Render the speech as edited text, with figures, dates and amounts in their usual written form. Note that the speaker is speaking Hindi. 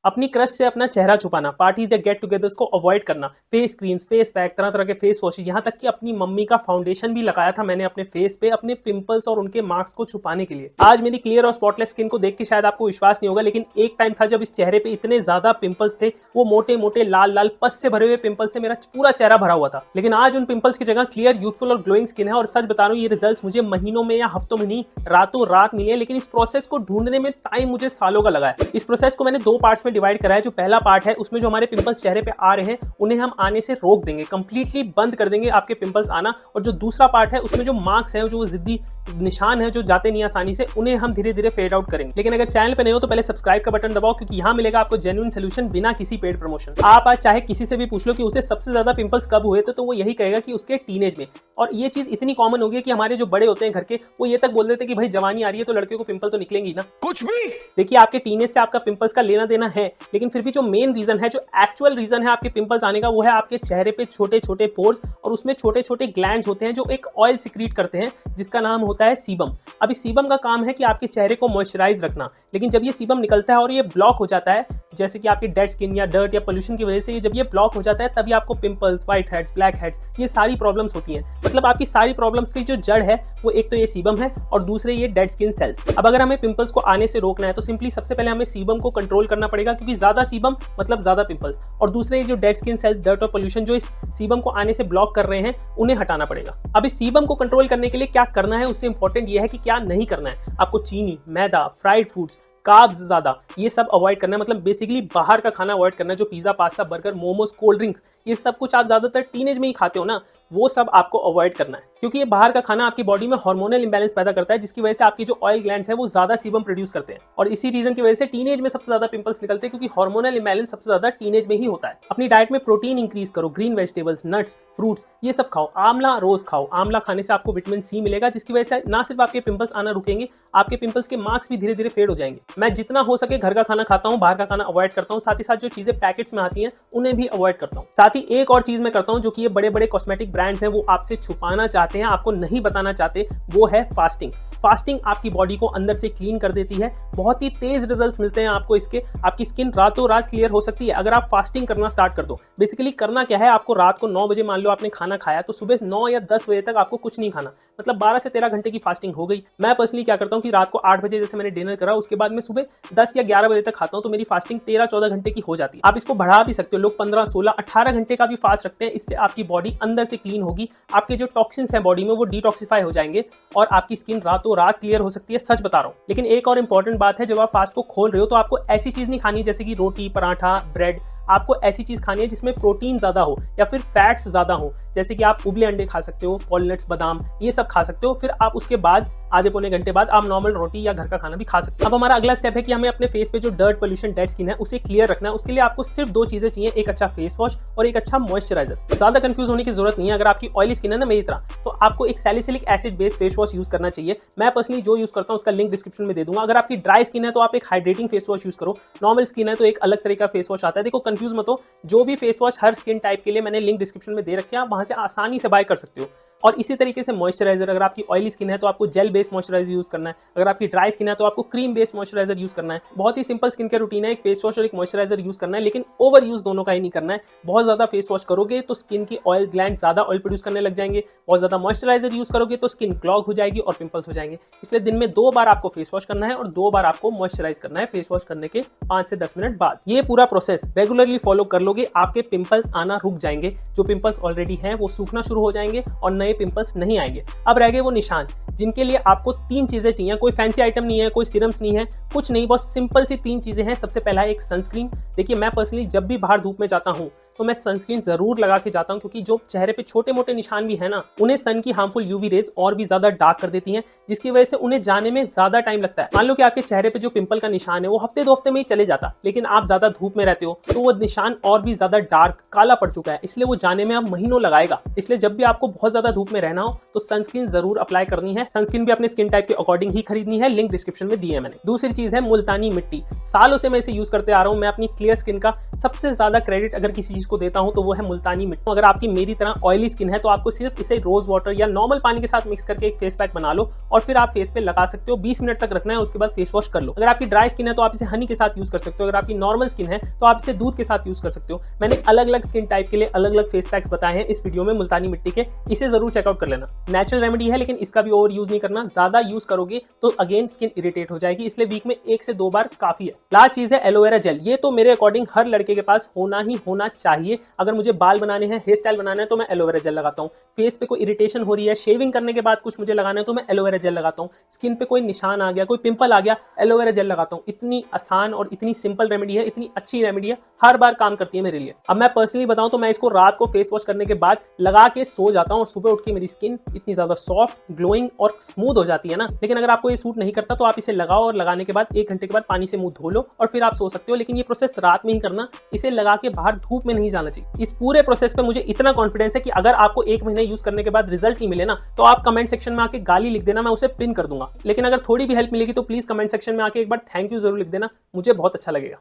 अपनी क्रश से अपना चेहरा छुपाना, पार्टीज या गेट टुगेदर्स को अवॉइड करना, फेस क्रीम्स, फेस पैक, तरह तरह के फेस वॉशेज, यहाँ तक कि अपनी मम्मी का फाउंडेशन भी लगाया था मैंने अपने फेस पे अपने पिंपल्स और उनके मार्क्स को छुपाने के लिए। आज मेरी क्लियर और स्पॉटलेस स्किन को देख के शायद आपको विश्वास नहीं होगा, लेकिन एक टाइम था जब इस चेहरे पे इतने ज्यादा पिंपल्स थे, वो मोटे मोटे लाल लाल पस से भरे हुए पिंपल्स से मेरा पूरा चेहरा भरा हुआ था। लेकिन आज उन पिंपल्स की जगह क्लियर, यूथफुल और ग्लोइंग स्किन है। और सच बता रहा हूँ, ये रिजल्ट्स मुझे महीनों में या हफ्तों में नहीं, रातों रात मिले हैं। लेकिन इस प्रोसेस को ढूंढने में टाइम मुझे सालों का लगा है। इस प्रोसेस को मैंने 2 पार्ट्स में डिवाइड करा है। जो पहला पार्ट है उसमें जो हमारे पिंपल्स चेहरे पे आ रहे हैं उन्हें हम आने से रोक देंगे, कंप्लीटली बंद कर देंगे आपके पिंपल्स आना। और जो दूसरा पार्ट है उसमें जो मार्क्स है, जो जिद्दी निशान है, जो जाते नहीं आसानी से, उन्हें हम धीरे धीरे फेड आउट करेंगे। लेकिन अगर चैनल पे नहीं हो तो पहले सब्सक्राइब का बटन दबाओ, क्योंकि यहाँ मिलेगा आपको जेन्युइन सोल्यूशन बिना किसी पेड प्रमोशन। आप आज चाहे किसी से भी पूछ लो कि उसे सबसे ज्यादा पिंपल्स कब हुए थे, तो वो यही कहेगा कि उसके टीनेज में। और ये चीज इतनी कॉमन हो गई कि हमारे जो बड़े होते हैं घर के, वो ये तक बोल देते हैं कि भाई जवानी आ रही है तो लड़के को पिंपल तो निकलेंगी ना। कुछ भी देखिए, आपके टीनेज से आपका पिंपल्स का लेना देना है, लेकिन फिर भी जो मेन रीजन है, जो एक्चुअल रीजन है आपके पिंपल्स आने का, वो है आपके चेहरे पे छोटे छोटे पोर्स और उसमें छोटे छोटे ग्लैंड्स होते हैं जो एक ऑयल सिक्रीट करते हैं जिसका नाम होता है सीबम। अब इस सीबम का काम है कि आपके चेहरे को मॉइस्चराइज रखना। लेकिन जब ये सीबम निकलता है और ये ब्लॉक हो जाता है, जैसे कि आपकी डेड स्किन या डर्ट या पोल्यूशन की वजह से जब ये ब्लॉक हो जाता है, तभी आपको pimples, white heads, black heads, ये सारी प्रॉब्लम्स होती हैं। मतलब आपकी सारी प्रॉब्लम्स की जो जड़ है वो एक तो ये सीबम है और दूसरे ये डेड स्किन सेल्स। अब अगर हमें पिंपल्स को आने से रोकना है तो सिंपली सबसे पहले हमें सीबम को कंट्रोल करना पड़ेगा, क्योंकि ज्यादा सीबम मतलब ज्यादा पिंपल्स। और दूसरे जो डेड स्किन सेल्स, डर्ट और पोल्यूशन जो इस सीबम को आने से ब्लॉक कर रहे हैं, उन्हें हटाना पड़ेगा। अब इस सीबम को कंट्रोल करने के लिए क्या करना है, उससे इंपॉर्टेंट ये है कि क्या नहीं करना है। आपको चीनी, मैदा, फ्राइड फूड्स, कार्ब्स ज्यादा, ये सब अवॉइड करना है। मतलब बेसिकली बाहर का खाना अवॉइड करना है। जो pizza, pasta, burger, momos, cold drinks, ये सब कुछ आप ज्यादातर टीनेज में ही खाते हो ना, वो सब आपको अवॉइड करना है। क्योंकि ये बाहर का खाना आपकी बॉडी में हार्मोनल इंबैलेंस पैदा करता है, जिसकी वजह से आपकी जो ऑयल ग्लैंड्स है वो ज्यादा सीबम प्रोड्यूस करते हैं। और इसी रीजन की वजह से टीनेज में सबसे ज्यादा पिंपल्स निकलते हैं, क्योंकि हार्मोनल इंबैलेंस सबसे ज्यादा टीनेज में ही होता है। अपनी डाइट में प्रोटीन इंक्रीज करो, ग्रीन वेजिटेबल्स, नट्स, फ्रूट्स, ये सब खाओ। आंवला रोज खाओ। आंवला खाने से आपको विटामिन सी मिलेगा, जिसकी वजह से ना सिर्फ आपके पिंपल्स आना रुकेंगे, आपके पिंपल्स के मार्क्स भी धीरे धीरे फेड हो जाएंगे। मैं जितना हो सके घर का खाना खाता हूँ, बाहर का खाना अवॉइड करता हूँ। साथ ही साथ जो चीजें पैकेट्स में आती हैं उन्हें भी अवॉइड करता हूँ। साथ ही एक और चीज मैं करता हूँ, जो कि ये बड़े बड़े कॉस्मेटिक ब्रांड्स हैं वो आपसे छुपाना चाहते हैं, आपको नहीं बताना चाहते, वो है फास्टिंग। फास्टिंग आपकी बॉडी को अंदर से क्लीन कर देती है। बहुत ही तेज रिजल्ट्स मिलते हैं आपको इसके। आपकी स्किन रातों रात क्लियर हो सकती है अगर आप फास्टिंग करना स्टार्ट कर दो। बेसिकली करना क्या है, आपको रात को 9 बजे मान लो आपने खाना खाया, तो सुबह 9 या 10 बजे तक आपको कुछ नहीं खाना। मतलब 12 से 13 घंटे की फास्टिंग हो गई। मैं पर्सनली क्या करता हूँ कि रात को 8 बजे जैसे मैंने डिनर करा, उसके बाद मैं सुबह 10 या 11 बजे तक खाता हूँ, तो मेरी फास्टिंग 13-14 घंटे की हो जाती है। आप इसको बढ़ा भी सकते हो, लोग 15, 16, 18 घंटे का भी फास्ट रखते हैं। इससे आपकी बॉडी अंदर से क्लीन होगी, आपके जो टॉक्सिन्स हैं बॉडी में वो डिटॉक्सिफाई हो जाएंगे और आपकी स्किन रातों रात क्लियर हो सकती है। सच बता रहा हूँ। लेकिन एक और इंपॉर्टेंट बात है, जब आप फास्ट को खोल रहे हो तो आपको ऐसी चीज नहीं खानी जैसे कि रोटी, पराठा, ब्रेड। आपको ऐसी चीज खानी है जिसमें प्रोटीन ज्यादा हो या फिर फैट्स ज्यादा हो। जैसे कि आप उबले अंडे खा सकते हो, वॉलनट्स, बादाम, ये सब खा सकते हो। फिर आप उसके बाद आधे पौने घंटे बाद आप नॉर्मल रोटी या घर का खाना भी खा सकते हो। अब हमारा अगला स्टेप है कि हमें अपने फेस पे जो डर्ट, पोल्यूशन, डेड स्किन है उसे क्लियर रखना है। उसके लिए आपको सिर्फ 2 चीजें चाहिए, एक अच्छा फेस वॉश और एक अच्छा मॉइस्चराइजर। ज्यादा कंफ्यूज होने की जरूरत नहीं है। अगर आपकी ऑयली स्किन है ना मेरी तरह, तो आपको एक salicylic acid based face wash use करना चाहिए। मैं पर्सनली जो यूज करता हूँ उसका लिंक डिस्क्रिप्शन में दे दूंगा। अगर आपकी ड्राई स्किन है तो आप एक हाइड्रेटिंग फेस वॉश यूज करो। नॉर्मल स्किन है तो एक अलग तरह का फेस वॉश आता है। देखो कंफ्यूज मत हो, जो भी फेस वॉश हर स्किन टाइप के लिए मैंने लिंक डिस्क्रिप्शन में दे रखे हैं, आप वहां से आसानी से बाय कर सकते हो। और इसी तरीके से मॉइस्चराइजर, अगर आपकी ऑयली स्किन है तो आपको जेल बेस्ड मॉइस्चराइजर यूज करना है। अगर आपकी ड्राई स्किन है तो आपको क्रीम बेस्ड मॉइस्चराइजर यूज करना है। बहुत ही सिंपल स्किन केयर रूटीन है, एक फेस वॉश और एक मॉइस्चराइजर यूज करना है, लेकिन ओवर यूज दोनों का ही नहीं करना है। बहुत ज्यादा फेस वॉश करोगे तो स्किन की ऑयल ग्लैंड ज्यादा ऑयल प्रोड्यूस करने लग जाएंगे। बहुत ज्यादा मॉइस्चराइजर यूज करोगे तो स्किन क्लॉग हो जाएगी और पिंपल्स हो जाएंगे। इसलिए दिन में 2 बार आपको फेस वॉश करना है और 2 बार आपको मॉइस्चराइज करना है फेस वॉश करने के 5 से 10 मिनट बाद। ये पूरा प्रोसेस रेगुलरली फॉलो कर लोगे, आपके पिंपल्स आना रुक जाएंगे। जो पिंपल्स ऑलरेडी हैं वो सूखना शुरू हो जाएंगे और नए पिंपल्स नहीं आएंगे। अब रह गए वो निशान, जिनके लिए आपको 3 चीजें चाहिए। कोई फैंसी आइटम नहीं है, कोई सीरम्स नहीं है, कुछ नहीं, बहुत सिंपल सी 3 चीजें हैं। सबसे पहला है एक सनस्क्रीन। देखिए मैं पर्सनली जब भी बाहर धूप में जाता हूँ तो मैं सनस्क्रीन जरूर लगा के जाता हूँ, क्योंकि जो चेहरे पे छोटे मोटे निशान भी है ना, उन्हें सन की हार्मफुल यूवी रेज और भी ज्यादा डार्क कर देती हैं, जिसकी वजह से उन्हें जाने में ज्यादा टाइम लगता है। मान लो कि आपके चेहरे पे जो पिंपल का निशान है वो हफ्ते 2 हफ्ते में ही चले जाता, लेकिन आप ज्यादा धूप में रहते हो तो वो अब निशान और भी ज्यादा डार्क काला पड़ चुका है, इसलिए वो जाने में अब महीनों लगाएगा। इसलिए जब भी आपको बहुत ज्यादा धूप में रहना हो तो सनस्क्रीन जरूर अप्लाई करनी है। सनस्क्रीन भी अपने स्किन टाइप के अकॉर्डिंग ही खरीदनी है, लिंक डिस्क्रिप्शन में दी है मैंने। दूसरी चीज है मुल्तानी मिट्टी। सालों से मैं इसे यूज करते आ रहा हूं। मैं अपनी क्लियर स्किन का सबसे ज्यादा क्रेडिट अगर किसी चीज को देता हूं तो वो है मुल्तानी मिट्टी। अगर आपकी मेरी तरह ऑयली स्किन है तो आपको सिर्फ इसे रोज वाटर या नॉर्मल पानी के साथ मिक्स करके एक फेस पैक बना लो और फिर आप फेस पे लगा सकते हो। 20 मिनट तक रखना है, उसके बाद फेस वॉश कर लो। अगर आपकी ड्राई स्किन है तो आप इसे हनी के साथ यूज कर सकते हो। अगर आपकी नॉर्मल स्किन है तो आप इसे दूध के साथ यूज कर सकते हो। मैंने अलग अलग स्किन टाइप के लिए अलग अलग फेस पैक्स बताए हैं इस वीडियो में मुल्तानी मिट्टी के, इसे जरूर चेकआउट कर लेना। नेचुरल रेमेडी है लेकिन इसका भी ओवर यूज नहीं करना। ज्यादा यूज करोगे तो अगेन स्किन इरिटेट हो जाएगी, इसलिए वीक में 1 से 2 बार काफी है। लास्ट चीज है एलोवेरा जेल। ये तो मेरे अकॉर्डिंग हर लड़के के पास होना ही होना चाहिए। अगर मुझे बाल बनाने हैं, हेयर स्टाइल बनाना है तो मैं एलोवेरा जेल लगाता हूँ। फेस पे कोई इरिटेशन हो रही है, शेविंग करने के बाद कुछ मुझे लगाना है तो मैं एलोवेरा जेल लगाता हूँ। स्किन पे कोई निशान आ गया, कोई पिंपल आ गया, एलोवेरा जेल लगाता हूँ। इतनी आसान और इतनी सिंपल रेमेडी है, इतनी अच्छी रेमेडी है, हर बार काम करती है मेरे लिए। अब मैं पर्सनली बताऊं तो मैं इसको रात को फेस वॉश करने के बाद लगा के सो जाता हूं और सुबह उठ के मेरी स्किन इतनी ज्यादा सॉफ्ट, ग्लोइंग और स्मूथ हो जाती है ना। लेकिन अगर आपको ये सूट नहीं करता तो आप इसे लगाओ और लगाने के बाद 1 घंटे के बाद पानी से मुंह धो लो और फिर आप सो सकते हो। लेकिन ये प्रोसेस रात में ही करना, इसे लगा के बाहर धूप में नहीं जाना चाहिए। इस पूरे प्रोसेस पे मुझे इतना कॉन्फिडेंस है कि अगर आपको 1 महीने यूज करने के बाद रिजल्ट नहीं मिले ना तो आप कमेंट सेक्शन में आके गाली लिख देना, मैं उसे पिन कर दूंगा। लेकिन अगर थोड़ी भी हेल्प मिलेगी तो प्लीज कमेंट सेक्शन में आके एक बार थैंक यू जरूर लिख देना, मुझे बहुत अच्छा लगेगा।